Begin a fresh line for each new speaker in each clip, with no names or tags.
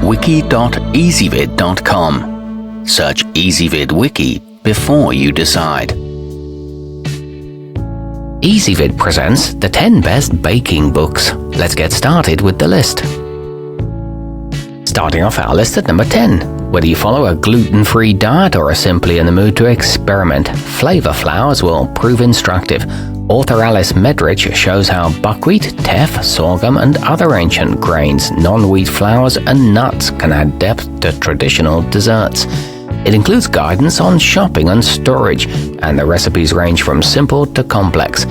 wiki.ezvid.com. Search Ezvid Wiki before you decide. Ezvid presents the 10 best baking books. Let's get started with the list. Starting off our list at number 10. Whether you follow a gluten-free diet or are simply in the mood to experiment, flavor flours will prove instructive. Author Alice Medrich shows how buckwheat, teff, sorghum, and other ancient grains, non-wheat flours, and nuts can add depth to traditional desserts. It includes guidance on shopping and storage, and the recipes range from simple to complex.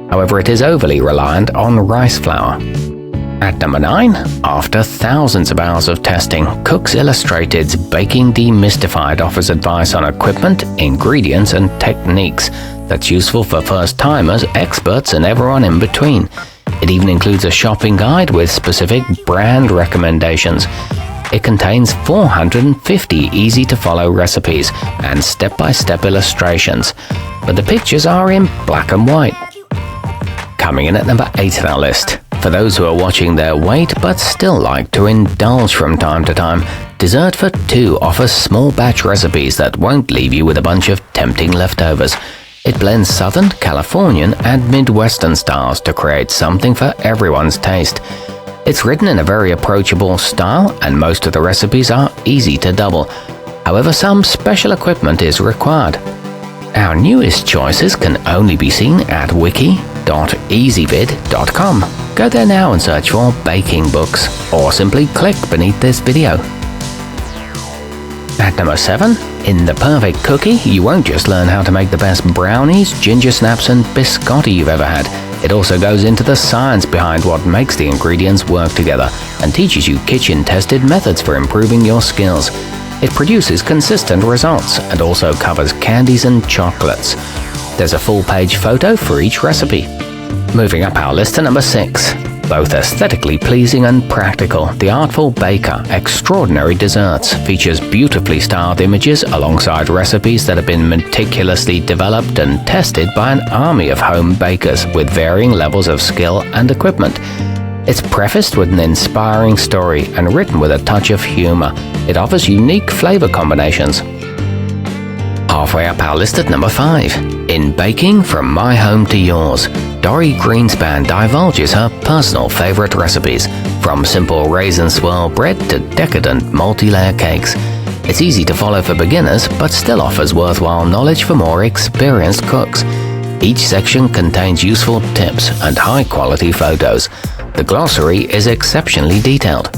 However, it is overly reliant on rice flour. At number 9, after thousands of hours of testing, Cooks Illustrated's Baking Demystified offers advice on equipment, ingredients, and techniques that's useful for first-timers, experts, and everyone in between. It even includes a shopping guide with specific brand recommendations. It contains 450 easy-to-follow recipes and step-by-step illustrations, but the pictures are in black and white. Coming in at number 8 on our list. For those who are watching their weight but still like to indulge from time to time, Dessert for Two offers small batch recipes that won't leave you with a bunch of tempting leftovers. It blends Southern, Californian, and Midwestern styles to create something for everyone's taste. It's written in a very approachable style, and most of the recipes are easy to double. However, some special equipment is required. Our newest choices can only be seen at wiki.ezvid.com. Go there now and search for baking books, or simply click beneath this video. At number 7, in The Perfect Cookie, you won't just learn how to make the best brownies, ginger snaps, and biscotti you've ever had. It also goes into the science behind what makes the ingredients work together and teaches you kitchen-tested methods for improving your skills. It produces consistent results and also covers candies and chocolates. There's a full-page photo for each recipe. Moving up our list to number 6. Both aesthetically pleasing and practical, The Artful Baker Extraordinary Desserts features beautifully styled images alongside recipes that have been meticulously developed and tested by an army of home bakers with varying levels of skill and equipment. It's prefaced with an inspiring story and written with a touch of humor. It offers unique flavor combinations. Halfway up our list at number 5. In Baking From My Home to Yours, Dori Greenspan divulges her personal favorite recipes, from simple raisin swirl bread to decadent multi-layer cakes. It's easy to follow for beginners, but still offers worthwhile knowledge for more experienced cooks. Each section contains useful tips and high-quality photos. The glossary is exceptionally detailed.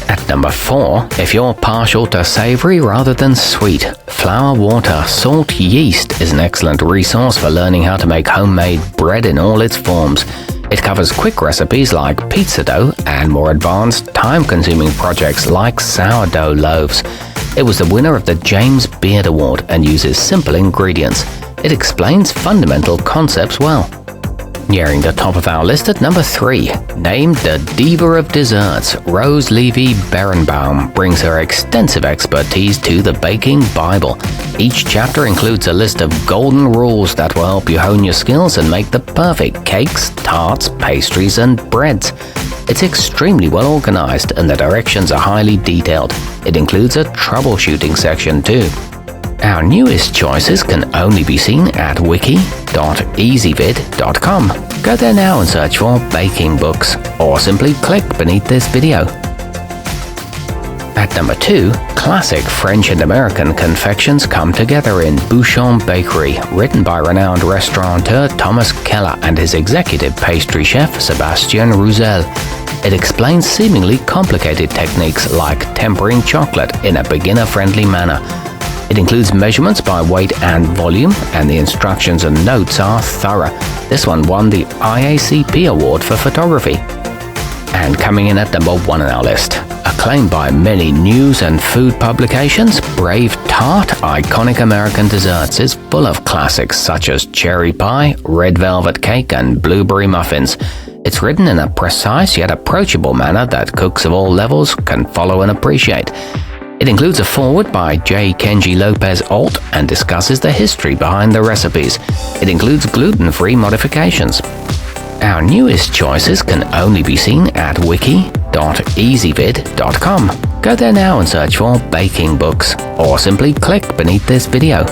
At number 4, if you're partial to savory rather than sweet, Flour, Water, Salt, Yeast is an excellent resource for learning how to make homemade bread in all its forms. It covers quick recipes like pizza dough and more advanced, time-consuming projects like sourdough loaves. It was the winner of the James Beard Award and uses simple ingredients. It explains fundamental concepts well. Nearing the top of our list at number 3, named the Diva of Desserts, Rose Levy Berenbaum brings her extensive expertise to the Baking Bible. Each chapter includes a list of golden rules that will help you hone your skills and make the perfect cakes, tarts, pastries, and breads. It's extremely well organized and the directions are highly detailed. It includes a troubleshooting section too. Our newest choices can only be seen at wiki.ezvid.com. Go there now and search for baking books, or simply click beneath this video. At number 2, classic French and American confections come together in Bouchon Bakery, written by renowned restaurateur Thomas Keller and his executive pastry chef Sébastien Roussel. It explains seemingly complicated techniques like tempering chocolate in a beginner-friendly manner. It includes measurements by weight and volume, and the instructions and notes are thorough. This one won the IACP Award for Photography. And coming in at number 1 on our list, acclaimed by many news and food publications, Bravetart Iconic American Desserts is full of classics such as cherry pie, red velvet cake, and blueberry muffins. It's written in a precise yet approachable manner that cooks of all levels can follow and appreciate. It includes a foreword by J. Kenji Lopez Alt and discusses the history behind the recipes. It includes gluten-free modifications. Our newest choices can only be seen at wiki.ezvid.com. Go there now and search for baking books, or simply click beneath this video.